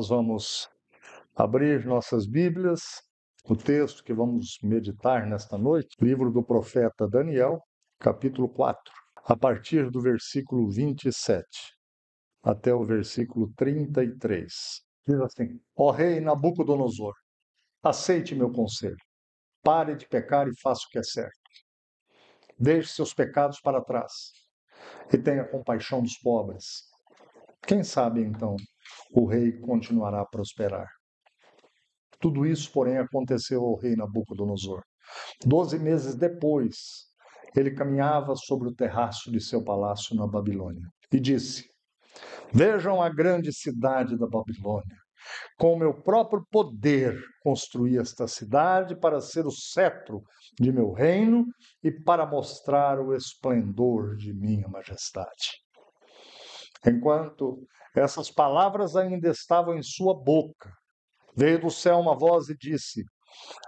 Nós vamos abrir nossas Bíblias, o texto que vamos meditar nesta noite, livro do profeta Daniel, capítulo 4, a partir do versículo 27 até o versículo 33. Diz assim: Ó rei Nabucodonosor, aceite meu conselho, pare de pecar e faça o que é certo. Deixe seus pecados para trás e tenha compaixão dos pobres. Quem sabe, então, o rei continuará a prosperar. Tudo isso, porém, aconteceu ao rei Nabucodonosor. 12 meses depois, ele caminhava sobre o terraço de seu palácio na Babilônia e disse: Vejam a grande cidade da Babilônia. Com o meu próprio poder construí esta cidade para ser o cetro de meu reino e para mostrar o esplendor de minha majestade. Enquanto essas palavras ainda estavam em sua boca, veio do céu uma voz e disse: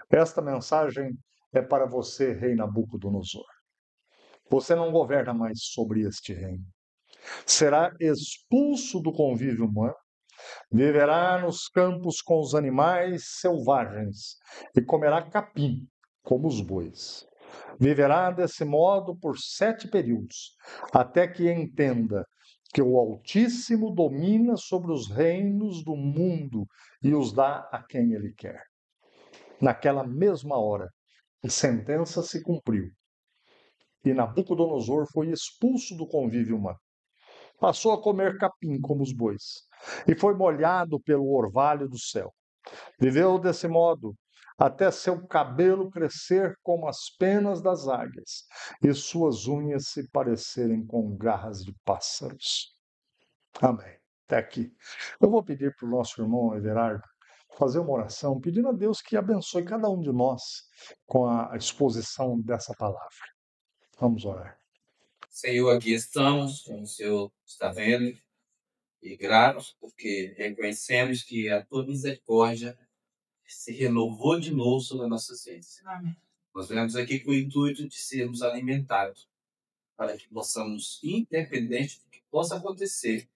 Esta mensagem é para você, rei Nabucodonosor. Você não governa mais sobre este reino. Será expulso do convívio humano, viverá nos campos com os animais selvagens e comerá capim, como os bois. Viverá desse modo por 7 períodos, até que entenda que o Altíssimo domina sobre os reinos do mundo e os dá a quem ele quer. Naquela mesma hora, a sentença se cumpriu e Nabucodonosor foi expulso do convívio humano. Passou a comer capim como os bois e foi molhado pelo orvalho do céu. Viveu desse modo até seu cabelo crescer como as penas das águias e suas unhas se parecerem com garras de pássaros. Amém. Até aqui. Eu vou pedir para o nosso irmão Everardo fazer uma oração, pedindo a Deus que abençoe cada um de nós com a exposição dessa palavra. Vamos orar. Senhor, aqui estamos, como o Senhor está vendo, e gratos porque reconhecemos que a tua misericórdia se renovou de novo sobre as nossas vidas. Amém. Nós viemos aqui com o intuito de sermos alimentados, para que possamos, independente do que possa acontecer,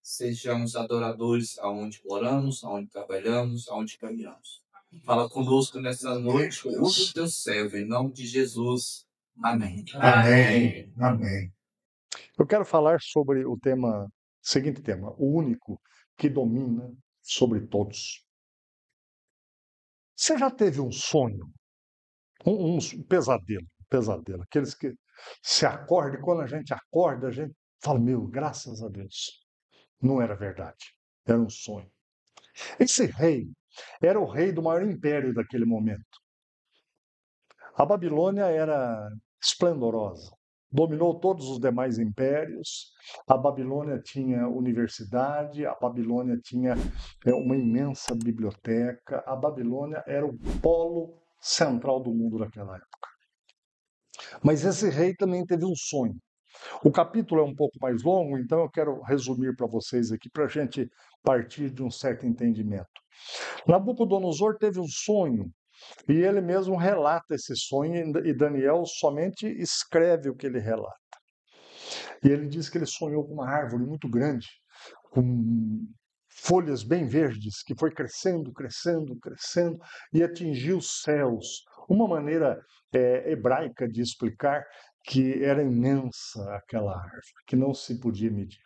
sejamos adoradores aonde moramos, aonde trabalhamos, aonde caminhamos. Fala conosco nessa noite, usa o teu servo, em nome de Jesus. Amém. Amém. Amém. Eu quero falar sobre o seguinte tema, o único que domina sobre todos. Você já teve um sonho, um pesadelo, aqueles que se acorda e quando a gente acorda, a gente fala, meu, graças a Deus, não era verdade, era um sonho. Esse rei era o rei do maior império daquele momento. A Babilônia era esplendorosa, dominou todos os demais impérios. A Babilônia tinha universidade, a Babilônia tinha uma imensa biblioteca. A Babilônia era o polo central do mundo naquela época. Mas esse rei também teve um sonho. O capítulo é um pouco mais longo, então eu quero resumir para vocês aqui, para a gente partir de um certo entendimento. Nabucodonosor teve um sonho e ele mesmo relata esse sonho, e Daniel somente escreve o que ele relata. E ele diz que ele sonhou com uma árvore muito grande, com folhas bem verdes, que foi crescendo, crescendo, crescendo e atingiu os céus. Uma maneira hebraica de explicar que era imensa aquela árvore, que não se podia medir.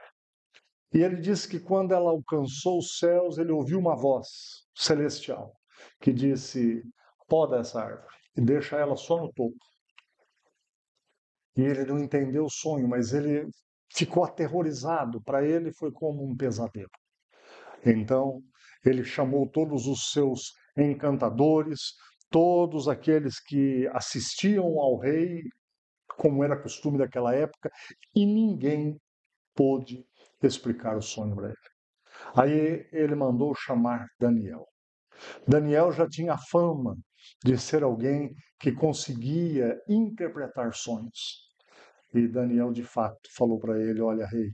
E ele diz que quando ela alcançou os céus, ele ouviu uma voz celestial que disse: poda essa árvore e deixa ela só no topo. E ele não entendeu o sonho, mas ele ficou aterrorizado. Para ele foi como um pesadelo. Então ele chamou todos os seus encantadores, todos aqueles que assistiam ao rei, como era costume daquela época, e ninguém pôde explicar o sonho para ele. Aí ele mandou chamar Daniel. Daniel já tinha fama de ser alguém que conseguia interpretar sonhos. E Daniel, de fato, falou para ele: olha, rei,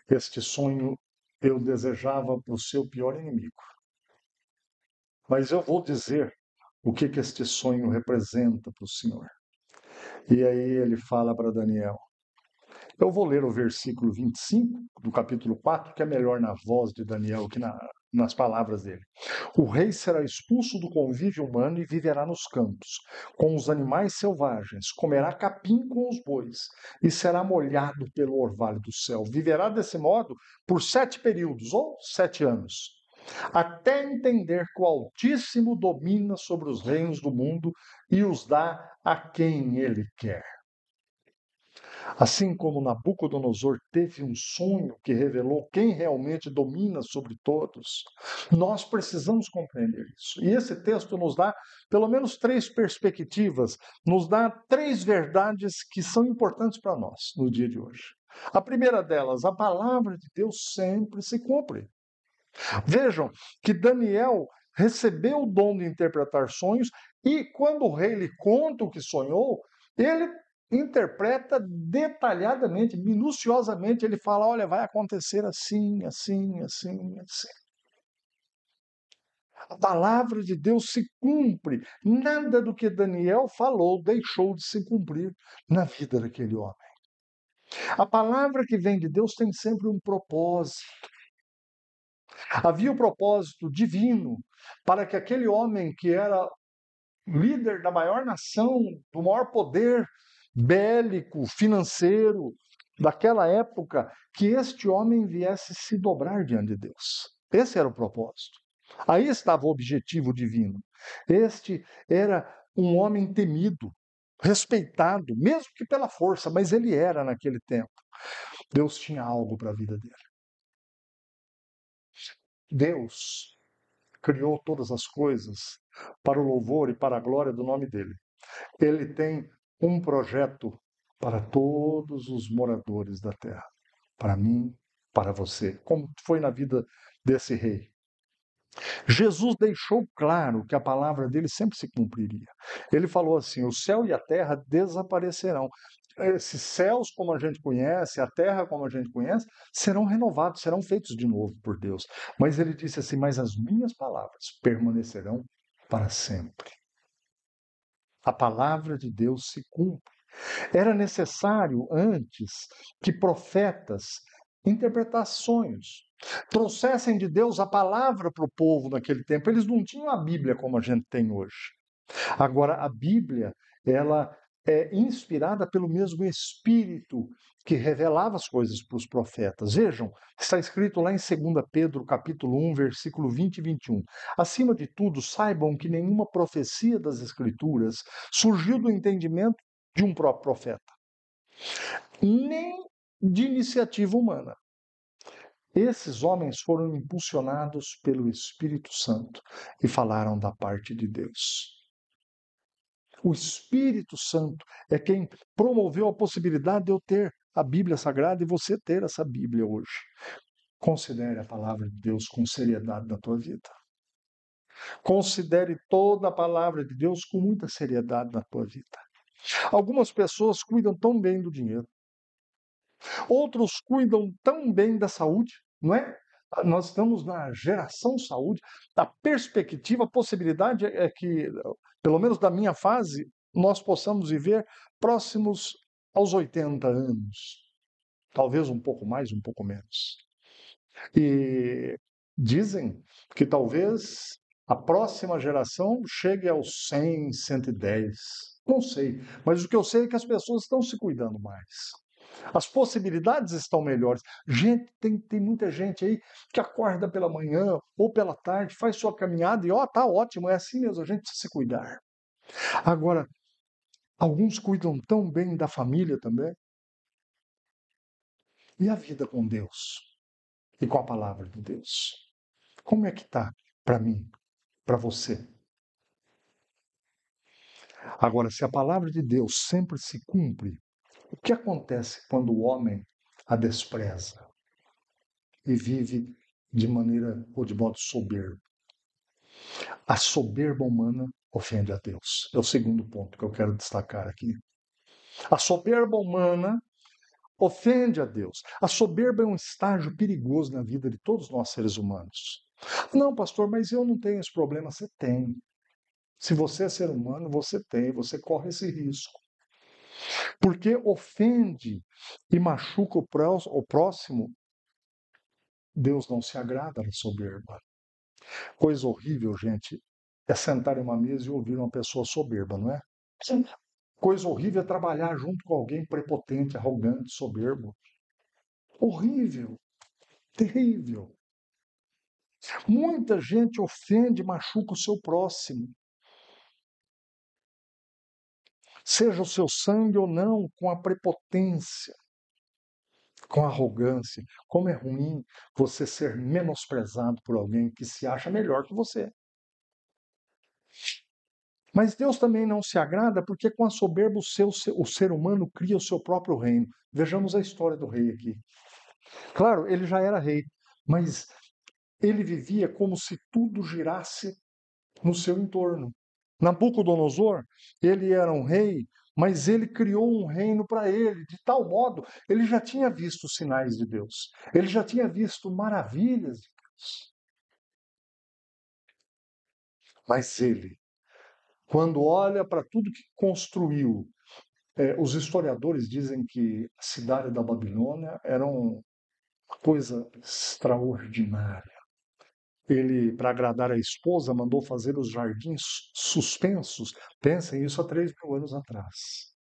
este sonho eu desejava para o seu pior inimigo. Mas eu vou dizer o que este sonho representa para o senhor. E aí ele fala para Daniel: Eu vou ler o versículo 25 do capítulo 4, que é melhor na voz de Daniel que nas palavras dele. O rei será expulso do convívio humano e viverá nos campos, com os animais selvagens, comerá capim com os bois e será molhado pelo orvalho do céu. Viverá desse modo por 7 períodos, ou 7 anos, até entender que o Altíssimo domina sobre os reinos do mundo e os dá a quem ele quer. Assim como Nabucodonosor teve um sonho que revelou quem realmente domina sobre todos, nós precisamos compreender isso. E esse texto nos dá pelo menos 3 perspectivas, nos dá 3 verdades que são importantes para nós no dia de hoje. A primeira delas, a palavra de Deus sempre se cumpre. Vejam que Daniel recebeu o dom de interpretar sonhos e quando o rei lhe conta o que sonhou, ele interpreta detalhadamente, minuciosamente, ele fala, olha, vai acontecer assim, assim, assim, assim. A palavra de Deus se cumpre. Nada do que Daniel falou deixou de se cumprir na vida daquele homem. A palavra que vem de Deus tem sempre um propósito. Havia um propósito divino para que aquele homem que era líder da maior nação, do maior poder bélico, financeiro daquela época, que este homem viesse se dobrar diante de Deus. Esse era o propósito. Aí estava o objetivo divino. Este era um homem temido, respeitado, mesmo que pela força, mas ele era naquele tempo. Deus tinha algo para a vida dele. Deus criou todas as coisas para o louvor e para a glória do nome dele. Ele tem um projeto para todos os moradores da terra, para mim, para você, como foi na vida desse rei. Jesus deixou claro que a palavra dele sempre se cumpriria. Ele falou assim: o céu e a terra desaparecerão. Esses céus, como a gente conhece, a terra, como a gente conhece, serão renovados, serão feitos de novo por Deus. Mas ele disse assim: mas as minhas palavras permanecerão para sempre. A palavra de Deus se cumpre. Era necessário antes que profetas interpretassem sonhos, trouxessem de Deus a palavra para o povo naquele tempo. Eles não tinham a Bíblia como a gente tem hoje. Agora, a Bíblia, ela é inspirada pelo mesmo Espírito que revelava as coisas para os profetas. Vejam, está escrito lá em 2 Pedro, capítulo 1, versículo 20 e 21. Acima de tudo, saibam que nenhuma profecia das Escrituras surgiu do entendimento de um próprio profeta, nem de iniciativa humana. Esses homens foram impulsionados pelo Espírito Santo e falaram da parte de Deus. O Espírito Santo é quem promoveu a possibilidade de eu ter a Bíblia Sagrada e você ter essa Bíblia hoje. Considere a palavra de Deus com seriedade na tua vida. Considere toda a palavra de Deus com muita seriedade na tua vida. Algumas pessoas cuidam tão bem do dinheiro. Outros cuidam tão bem da saúde, não é? Nós estamos na geração saúde. A perspectiva, a possibilidade é que, pelo menos da minha fase, nós possamos viver próximos aos 80 anos. Talvez um pouco mais, um pouco menos. E dizem que talvez a próxima geração chegue aos 100, 110. Não sei. Mas o que eu sei é que as pessoas estão se cuidando mais. As possibilidades estão melhores. Gente, tem muita gente aí que acorda pela manhã ou pela tarde, faz sua caminhada e tá ótimo, é assim mesmo, a gente precisa se cuidar. Agora, alguns cuidam tão bem da família também. E a vida com Deus? E com a palavra de Deus? Como é que está para mim, para você? Agora, se a palavra de Deus sempre se cumpre, o que acontece quando o homem a despreza e vive de maneira ou de modo soberbo? A soberba humana ofende a Deus. É o segundo ponto que eu quero destacar aqui. A soberba humana ofende a Deus. A soberba é um estágio perigoso na vida de todos nós seres humanos. Não, pastor, mas eu não tenho esse problema. Você tem. Se você é ser humano, você tem, você corre esse risco. porque ofende e machuca o próximo, Deus não se agrada da soberba. Coisa horrível, gente, é sentar em uma mesa e ouvir uma pessoa soberba, não é? Coisa horrível é trabalhar junto com alguém prepotente, arrogante, soberbo. Horrível, terrível. Muita gente ofende e machuca o seu próximo. Seja o seu sangue ou não, com a prepotência, com a arrogância. Como é ruim você ser menosprezado por alguém que se acha melhor que você. Mas Deus também não se agrada porque com a soberba o ser humano cria o seu próprio reino. Vejamos a história do rei aqui. Claro, ele já era rei, mas ele vivia como se tudo girasse no seu entorno. Nabucodonosor, ele era um rei, mas ele criou um reino para ele, de tal modo, ele já tinha visto sinais de Deus, ele já tinha visto maravilhas de Deus. Mas ele, quando olha para tudo que construiu, os historiadores dizem que a cidade da Babilônia era uma coisa extraordinária. Ele, para agradar a esposa, mandou fazer os jardins suspensos. Pensem isso há 3.000 anos atrás.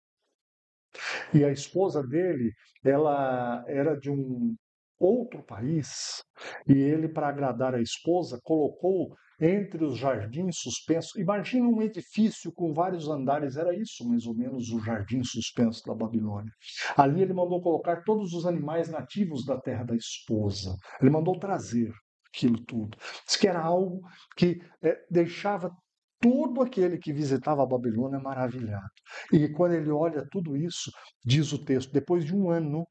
E a esposa dele, ela era de um outro país, e ele, para agradar a esposa, colocou entre os jardins suspensos. Imagina um edifício com vários andares, era isso mais ou menos o jardim suspenso da Babilônia. Ali ele mandou colocar todos os animais nativos da terra da esposa. Ele mandou trazer aquilo tudo. Diz que era algo que deixava todo aquele que visitava a Babilônia maravilhado. E quando ele olha tudo isso, diz o texto, depois de um ano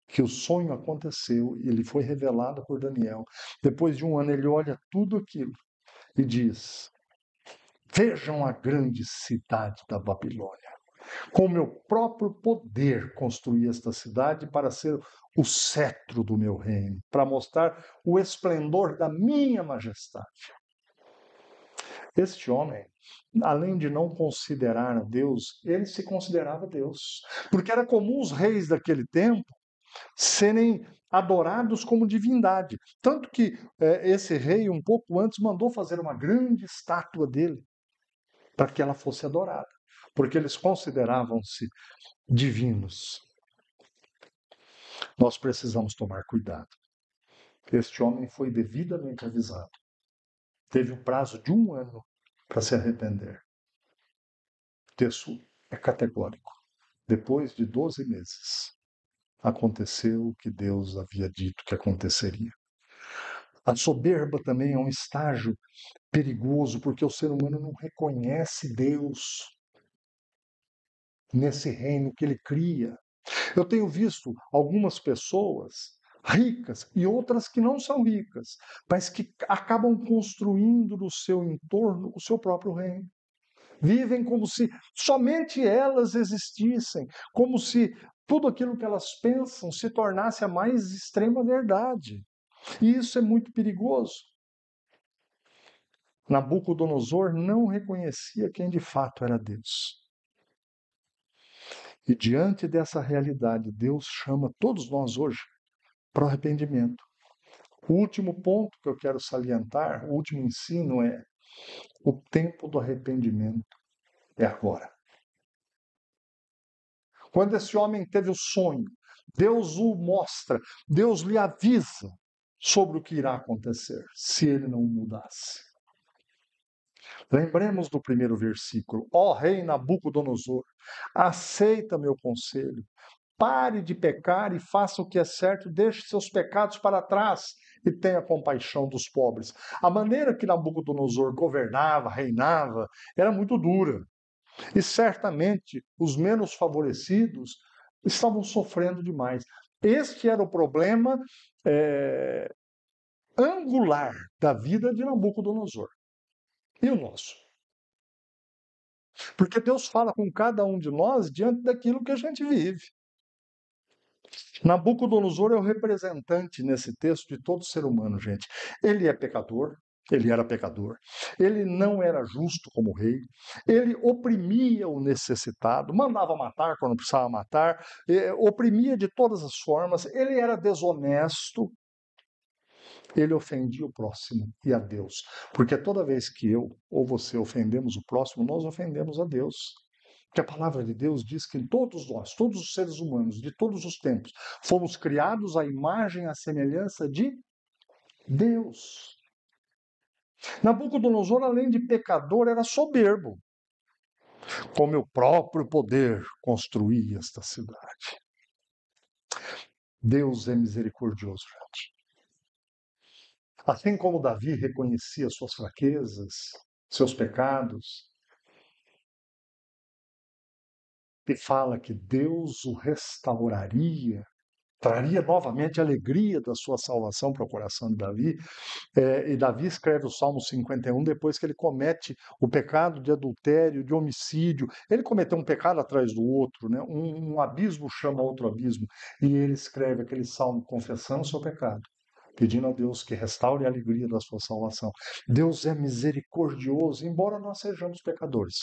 que o sonho aconteceu e ele foi revelado por Daniel, depois de um ano ele olha tudo aquilo e diz: vejam a grande cidade da Babilônia. Com meu próprio poder construí esta cidade para ser o cetro do meu reino, para mostrar o esplendor da minha majestade. Este homem, além de não considerar a Deus, ele se considerava Deus. Porque era comum os reis daquele tempo serem adorados como divindade. Tanto que esse rei, um pouco antes, mandou fazer uma grande estátua dele para que ela fosse adorada. Porque eles consideravam-se divinos. Nós precisamos tomar cuidado. Este homem foi devidamente avisado. Teve o prazo de um ano para se arrepender. O texto é categórico. Depois de 12 meses, aconteceu o que Deus havia dito que aconteceria. A soberba também é um estágio perigoso, porque o ser humano não reconhece Deus nesse reino que ele cria. Eu tenho visto algumas pessoas ricas e outras que não são ricas, mas que acabam construindo no seu entorno o seu próprio reino. Vivem como se somente elas existissem, como se tudo aquilo que elas pensam se tornasse a mais extrema verdade. E isso é muito perigoso. Nabucodonosor não reconhecia quem de fato era Deus. E diante dessa realidade, Deus chama todos nós hoje para o arrependimento. O último ponto que eu quero salientar, o último ensino é: o tempo do arrependimento é agora. Quando esse homem teve o sonho, Deus o mostra, Deus lhe avisa sobre o que irá acontecer se ele não mudasse. Lembremos do primeiro versículo: ó rei Nabucodonosor, aceita meu conselho, pare de pecar e faça o que é certo, deixe seus pecados para trás e tenha compaixão dos pobres. A maneira que Nabucodonosor governava, reinava, era muito dura. E certamente os menos favorecidos estavam sofrendo demais. Este era o problema angular da vida de Nabucodonosor. E o nosso? Porque Deus fala com cada um de nós diante daquilo que a gente vive. Nabucodonosor é o representante nesse texto de todo ser humano, gente. Ele é pecador, Ele era pecador. Ele não era justo como rei. Ele oprimia o necessitado, mandava matar quando precisava matar, oprimia de todas as formas. Ele era desonesto. Ele ofendia o próximo e a Deus. Porque toda vez que eu ou você ofendemos o próximo, nós ofendemos a Deus. Porque a palavra de Deus diz que todos nós, todos os seres humanos, de todos os tempos, fomos criados à imagem e à semelhança de Deus. Nabucodonosor, além de pecador, era soberbo. Com meu próprio poder construí esta cidade. Deus é misericordioso, gente. Assim como Davi reconhecia suas fraquezas, seus pecados, e fala que Deus o restauraria, traria novamente a alegria da sua salvação para o coração de Davi. E Davi escreve o Salmo 51 depois que ele comete o pecado de adultério, de homicídio. Ele cometeu um pecado atrás do outro, né? Um abismo chama outro abismo. E ele escreve aquele salmo confessando o seu pecado, pedindo a Deus que restaure a alegria da sua salvação. Deus é misericordioso, embora nós sejamos pecadores.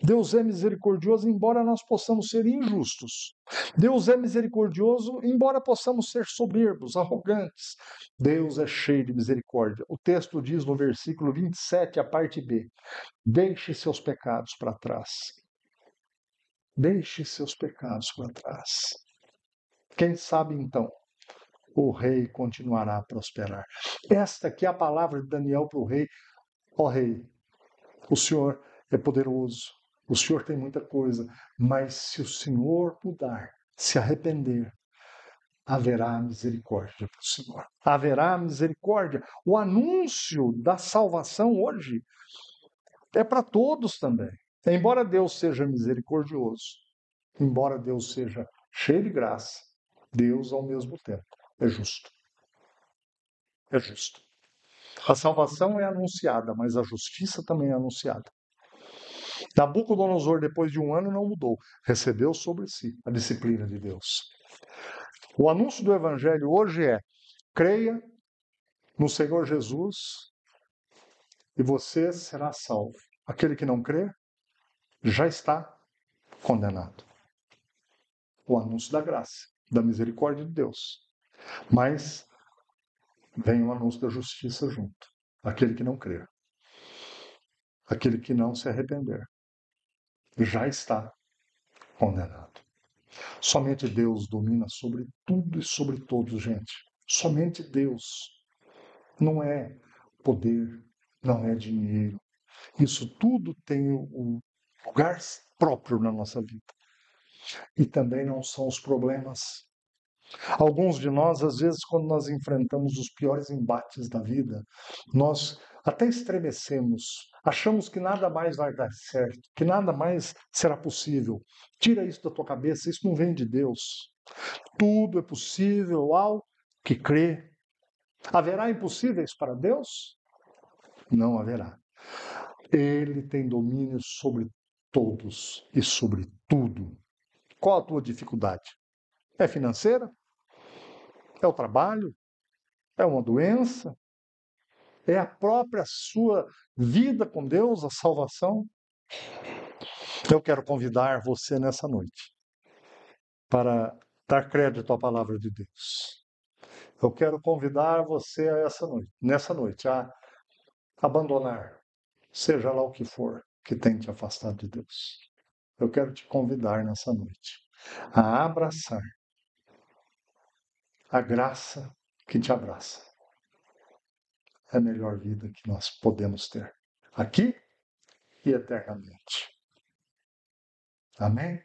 Deus é misericordioso, embora nós possamos ser injustos. Deus é misericordioso, embora possamos ser soberbos, arrogantes. Deus é cheio de misericórdia. O texto diz no versículo 27, a parte B: deixe seus pecados para trás. Deixe seus pecados para trás. Quem sabe então o rei continuará a prosperar. Esta aqui é a palavra de Daniel para o rei. Ó rei, o Senhor é poderoso, o Senhor tem muita coisa, mas se o Senhor mudar, se arrepender, haverá misericórdia para o Senhor. Haverá misericórdia. O anúncio da salvação hoje é para todos também. Embora Deus seja misericordioso, embora Deus seja cheio de graça, Deus ao mesmo tempo é justo. É justo. A salvação é anunciada, mas a justiça também é anunciada. Nabucodonosor, depois de um ano, não mudou. Recebeu sobre si a disciplina de Deus. O anúncio do Evangelho hoje é: creia no Senhor Jesus e você será salvo. Aquele que não crê já está condenado. O anúncio da graça, da misericórdia de Deus. Mas vem o anúncio da justiça junto. Aquele que não crer, aquele que não se arrepender, já está condenado. Somente Deus domina sobre tudo e sobre todos, gente. Somente Deus. Não é poder, não é dinheiro. Isso tudo tem um lugar próprio na nossa vida. E também não são os problemas. Alguns de nós, às vezes, quando nós enfrentamos os piores embates da vida, nós até estremecemos, achamos que nada mais vai dar certo, que nada mais será possível. Tira isso da tua cabeça, isso não vem de Deus. Tudo é possível ao que crê. Haverá impossíveis para Deus? Não haverá. Ele tem domínio sobre todos e sobre tudo. Qual a tua dificuldade? É financeira? É o trabalho? É uma doença? É a própria sua vida com Deus, a salvação? Eu quero convidar você nessa noite para dar crédito à palavra de Deus. Eu quero convidar você a nessa noite, a abandonar, seja lá o que for que tem te afastado de Deus. Eu quero te convidar nessa noite a abraçar a graça que te abraça. É a melhor vida que nós podemos ter, aqui e eternamente. Amém?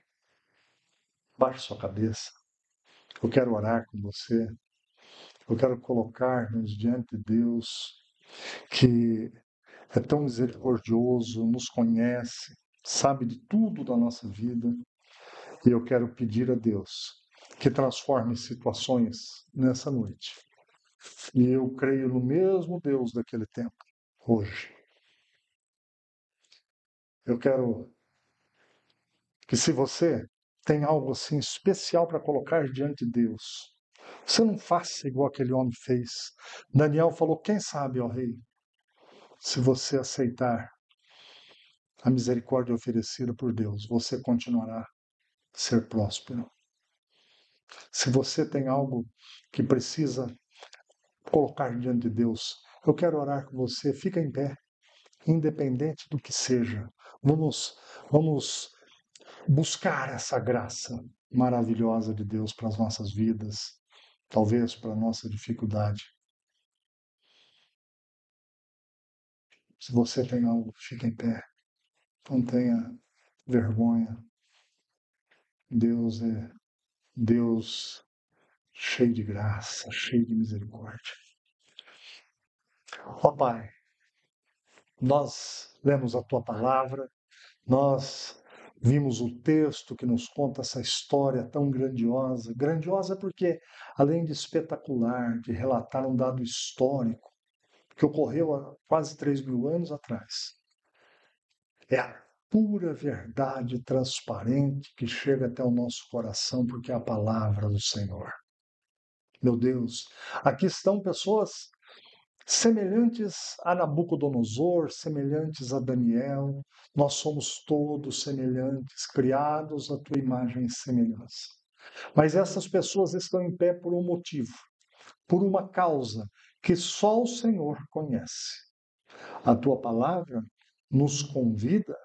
Baixe sua cabeça. Eu quero orar com você. Eu quero colocar-nos diante de Deus, que é tão misericordioso, nos conhece, sabe de tudo da nossa vida. E eu quero pedir a Deus que transforme situações nessa noite. E eu creio no mesmo Deus daquele tempo, hoje. Eu quero que, se você tem algo assim especial para colocar diante de Deus, você não faça igual aquele homem fez. Daniel falou: quem sabe, ó rei, Se você aceitar a misericórdia oferecida por Deus, você continuará a ser próspero. Se você tem algo que precisa colocar diante de Deus, eu quero orar com você. Fica em pé, independente do que seja. Vamos buscar essa graça maravilhosa de Deus para as nossas vidas, talvez para a nossa dificuldade. Se você tem algo, fica em pé. Não tenha vergonha. Deus é Deus cheio de graça, cheio de misericórdia. Ó Pai, nós lemos a Tua palavra, nós vimos o texto que nos conta essa história tão grandiosa. Grandiosa porque, além de espetacular, de relatar um dado histórico que ocorreu há quase 3.000 anos atrás, é a pura verdade transparente que chega até o nosso coração, porque é a palavra do Senhor. Meu Deus, aqui estão pessoas semelhantes a Nabucodonosor, semelhantes a Daniel. Nós somos todos semelhantes, criados à tua imagem e semelhança. Mas essas pessoas estão em pé por um motivo, por uma causa que só o Senhor conhece. A tua palavra nos convida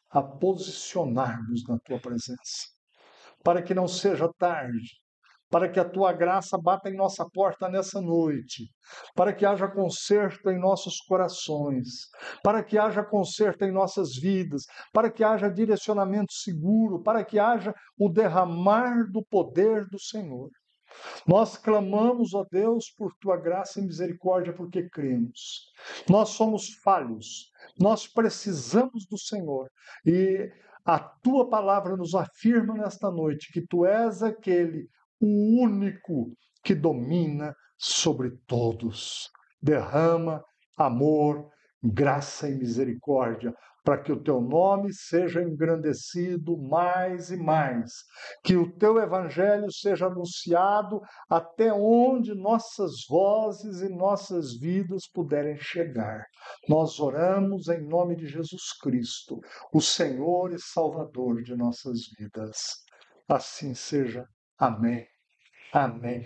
a posicionar-nos na tua presença, para que não seja tarde, para que a tua graça bata em nossa porta nessa noite, para que haja conserto em nossos corações, para que haja conserto em nossas vidas, para que haja direcionamento seguro, para que haja o derramar do poder do Senhor. Nós clamamos, ó Deus, por tua graça e misericórdia, porque cremos. Nós somos falhos, nós precisamos do Senhor. E a tua palavra nos afirma nesta noite que tu és aquele, o único que domina sobre todos. Derrama amor, graça e misericórdia, para que o teu nome seja engrandecido mais e mais, que o teu evangelho seja anunciado até onde nossas vozes e nossas vidas puderem chegar. Nós oramos em nome de Jesus Cristo, o Senhor e Salvador de nossas vidas. Assim seja. Amém. Amém.